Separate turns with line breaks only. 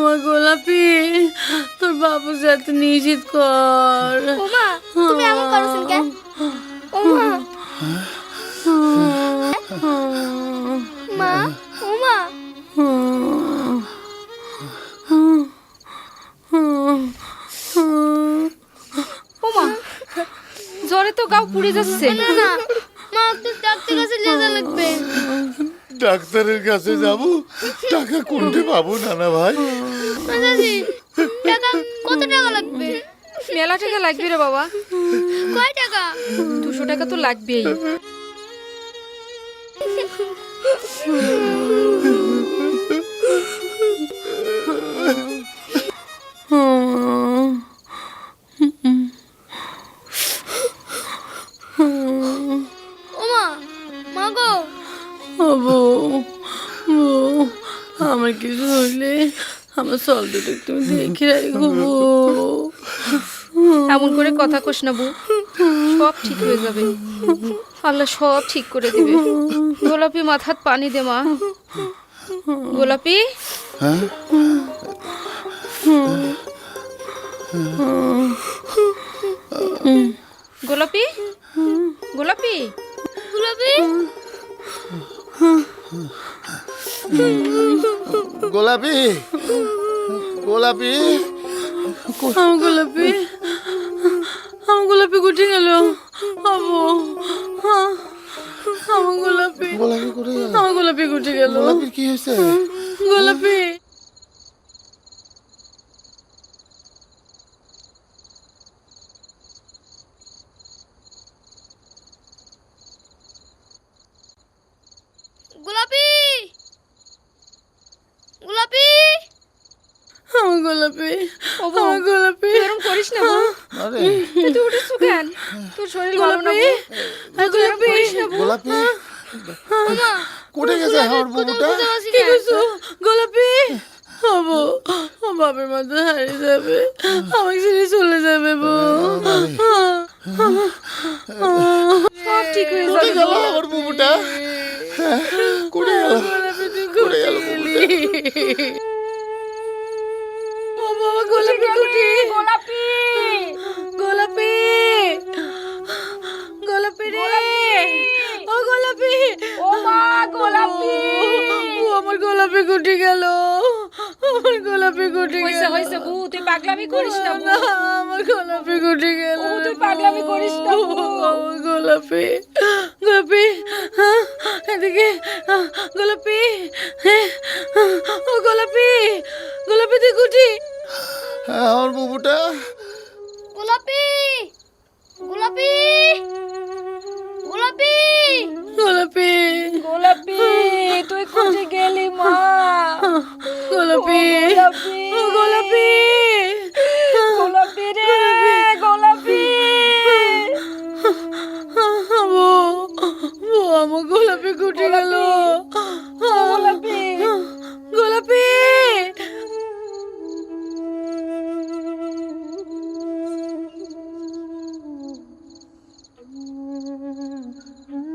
আমার গোলাপি, তোর বাবুর সাথে নিশ্চিত কর।
ওমা তুমি এমন করছেন কেন? ওমা মা, ওমা
ওমা জ্বরে তো গাও পুড়ে যাচ্ছে।
না না মা, তো ডাক্তার কাছে যেতে লাগবে।
ডাক্তারের কাছে যাব, টাকা কোনটা পাবো নানা ভাই?
দাদি টাকা, কত টাকা লাগবে?
মেলা টাকা লাগবে রে বাবা,
কয় টাকা?
200 টাকা তো লাগবেই।
ওমা মা গো,
আমার কিছু হইলে আমার সল দুটো তুমি দেখে রাখবো।
এমন করে কথা কস না বউ, সব ঠিক হয়ে যাবে, আল্লাহ সব ঠিক করে দিবে। গোলাপি মাথাত পানি দে মা। গোলাপি,
হ্যাঁ
গোলাপি, গোলাপি,
গোলাপি
গোলাপি, গোলাপি,
আমার গোলাপি, আমার গোলাপি গুটি গেল। আমার গোলাপি,
গোলাপি করে গেল।
আমার গোলাপি গুটি গেল।
গোলাপির কি হয়েছে?
গোলাপি,
গোলাপি, গোলাপি,
আমার গোলাপি,
ও বউ,
আমার গোলাপি,
তুই এরম করিস না বউ।
আরে
তুই উঠেছ কেন? তোর শরীর ভালো না
গোলাপি,
বউ। তুই এরম করিস না বউ।
গোলাপি
ওমা
কোটে গেছে আমার বউটা?
কি করছো গোলাপি? হবো বাপের মাথা হারিয়ে যাবে, আমাকে ছেড়ে চলে যাবে বউ।
সব ঠিক হয়ে
কোটে
যাবে
গেল
বউ।
আমার বউটা? কোটে গেল,
গোলাপি তুই
কোটে গেল
গেলি। ও বাবা গোলাপি কুটি,
গোলাপি,
গোলাপি, গোলাপি রে, ও গোলাপি,
ও মা গোলাপি।
ও আমার গোলাপি কুটি গেল, আমার গোলাপি কুটি
হইছে
গেল।
হইছে বউ, তুই পাগলামি করিস না বউ।
না, আমার গোলাপি কুটি গেল।
ও, তুই পাগলামি করিস না, বউ।
আমার গোলাপি, গোলাপি, এদিকে গোলাপি, ও গোলাপি, গোলাপি তুই কুটি।
হ্যাঁ আমার বউটা।
গোলাপি, গোলাপি, গোলাপি,